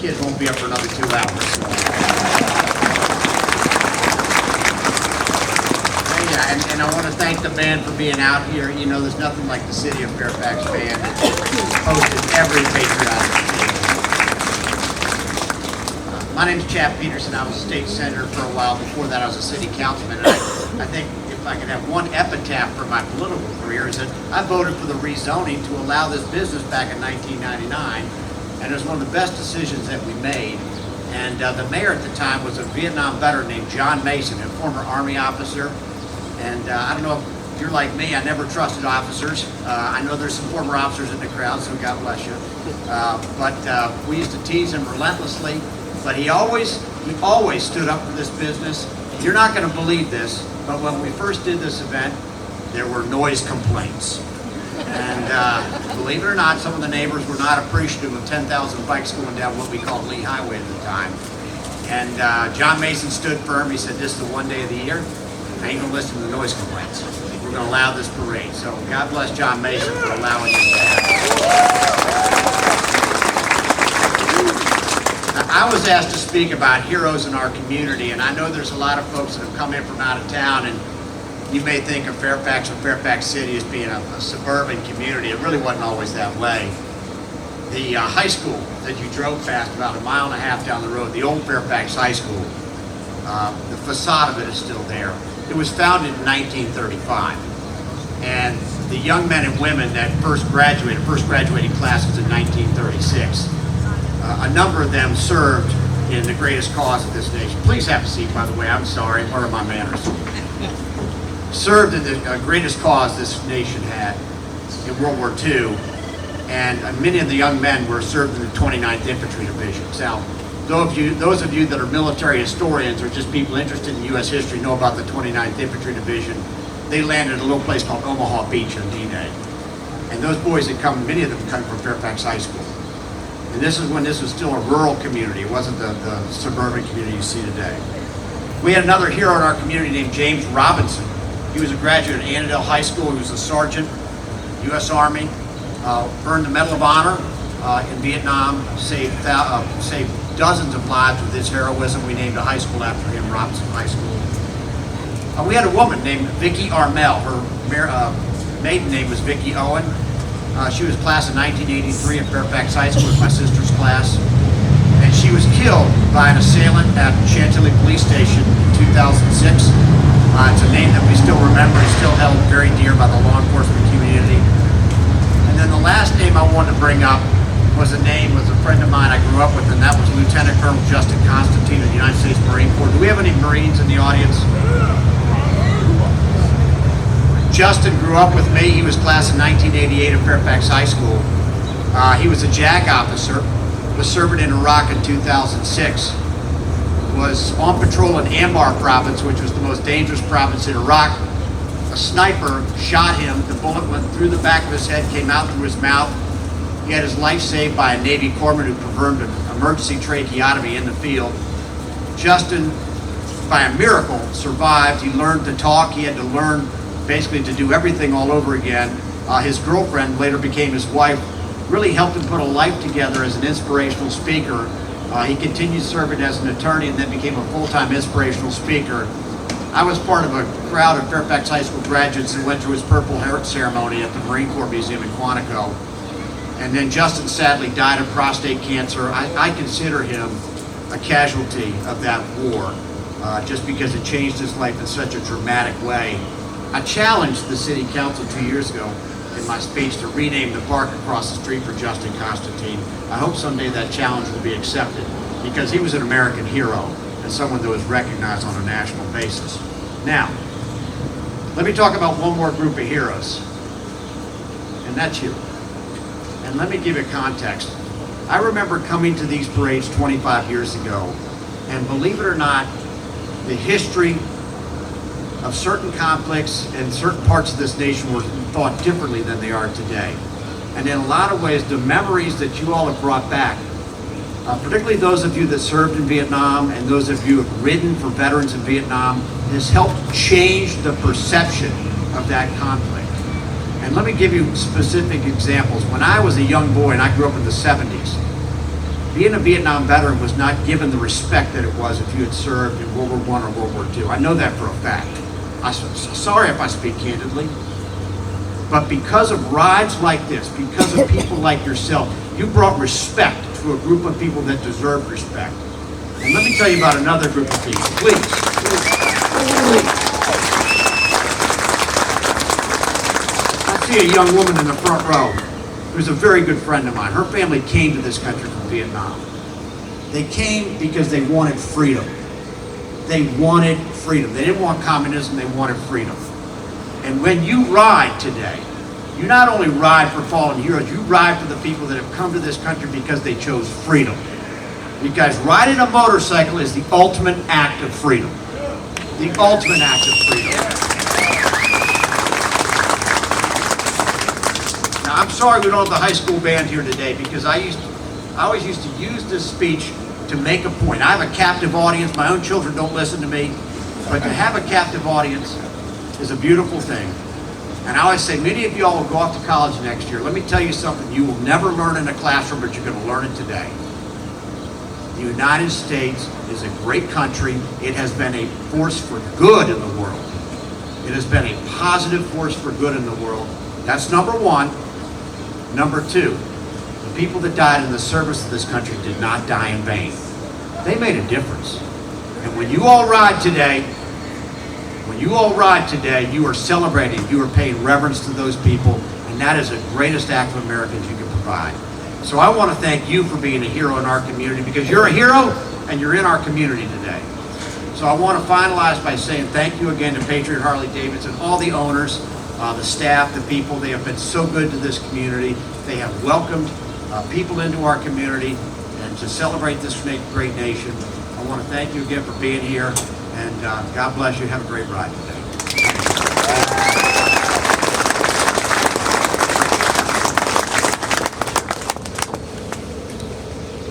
kids won't be up for another 2 hours. Yeah, and I want to thank the band for being out here. You know, there's nothing like the City of Fairfax band that hosted every patriotic occasion. My name's Chap Petersen. I was a state senator for a while. Before that, I was a city councilman. And I think if I could have one epitaph for my political career is that I voted for the rezoning to allow this business back in 1999. And it was one of the best decisions that we made. And the mayor at the time was a Vietnam veteran named John Mason, a former Army officer. And I don't know if you're like me, I never trusted officers. I know there's some former officers in the crowd, so God bless you. But we used to tease him relentlessly. But he always stood up for this business. You're not going to believe this, but when we first did this event, there were noise complaints. And believe it or not, some of the neighbors were not appreciative of 10,000 bikes going down what we called Lee Highway at the time. And John Mason stood firm. He said, this is the one day of the year. I ain't gonna listen to the noise complaints. We're gonna allow this parade. So God bless John Mason for allowing this to happen. I was asked to speak about heroes in our community, and I know there's a lot of folks that have come in from out of town, and you may think of Fairfax or Fairfax City as being a suburban community. It really wasn't always that way. The high school that you drove past about 1.5 miles down the road, the old Fairfax High School, the facade of it is still there. It was founded in 1935, and the young men and women that first graduating class was in 1936. A number of them served in the greatest cause of this nation. Please have a seat, by the way. I'm sorry, part of my manners. Served in the greatest cause this nation had in World War II, and many of the young men were served in the 29th Infantry Divisions. Now, those of you that are military historians or just people interested in U.S. history know about the 29th Infantry Division. They landed at a little place called Omaha Beach on D-Day. And those boys had come, many of them come from Fairfax High School. And this is when this was still a rural community. It wasn't the suburban community you see today. We had another hero in our community named James Robinson. He was a graduate at Annandale High School. He was a sergeant, U.S. Army, earned the Medal of Honor in Vietnam, saved dozens of lives with his heroism. We named a high school after him, Robinson High School. We had a woman named Vicki Armel. Her maiden name was Vicki Owen. She was class of 1983 at Fairfax High School, my sister's class. And she was killed by an assailant at Chantilly Police Station in 2006. It's a name that we still remember. It's still held very dear by the law enforcement community. And then the last name I wanted to bring up was a friend of mine I grew up with, and that was Lieutenant Colonel Justin Constantine of the United States Marine Corps. Do we have any Marines in the audience? Justin grew up with me. He was class of 1988 at Fairfax High School. He was a JAG officer, was serving in Iraq in 2006, was on patrol in Anbar province, which was the most dangerous province in Iraq. A sniper shot him. The bullet went through the back of his head, came out through his mouth. He had his life saved by a Navy corpsman who performed an emergency tracheotomy in the field. Justin, by a miracle, survived. He learned to talk. He had to learn basically to do everything all over again. His girlfriend, later became his wife, really helped him put a life together as an inspirational speaker. He continued serving as an attorney and then became a full-time inspirational speaker. I was part of a crowd of Fairfax High School graduates that went to his Purple Heart ceremony at the Marine Corps Museum in Quantico. And then Justin sadly died of prostate cancer. I consider him a casualty of that war, just because it changed his life in such a dramatic way. I challenged the city council 2 years ago in my speech to rename the park across the street for Justin Constantine. I hope someday that challenge will be accepted, because he was an American hero and someone that was recognized on a national basis. Now, let me talk about one more group of heroes, and that's you. And let me give you context. I remember coming to these parades 25 years ago, and believe it or not, the history of certain conflicts in certain parts of this nation were thought differently than they are today. And in a lot of ways, the memories that you all have brought back, particularly those of you that served in Vietnam and those of you who have ridden for veterans in Vietnam, has helped change the perception of that conflict. And let me give you specific examples. When I was a young boy, and I grew up in the 70s, being a Vietnam veteran was not given the respect that it was if you had served in World War I or World War II. I know that for a fact. I'm sorry if I speak candidly, but because of rides like this, because of people like yourself, you brought respect to a group of people that deserve respect. And let me tell you about another group of people. Please. I see a young woman in the front row who's a very good friend of mine. Her family came to this country from Vietnam. They came because they wanted freedom. They wanted freedom. They didn't want communism, they wanted freedom. And when you ride today, you not only ride for fallen heroes, you ride for the people that have come to this country because they chose freedom. Because riding a motorcycle is the ultimate act of freedom. The ultimate act of freedom. Now, I'm sorry we don't have the high school band here today because I always used to use this speech to make a point. I have a captive audience. My own children don't listen to me. But to have a captive audience is a beautiful thing. And I always say, many of y'all will go off to college next year. Let me tell you something you will never learn in a classroom, but you're going to learn it today. The United States is a great country. It has been a force for good in the world. It has been a positive force for good in the world. That's number one. Number two, the people that died in the service of this country did not die in vain. They made a difference. And when you all ride today, you are celebrating, you are paying reverence to those people, and that is the greatest act of Americans you can provide. So I want to thank you for being a hero in our community, because you're a hero and you're in our community today. So I want to finalize by saying thank you again to Patriot Harley-Davidson, all the owners, the staff, the people. They have been so good to this community. They have welcomed people into our community, and to celebrate this great nation. I want to thank you again for being here, and God bless you. Have a great ride today.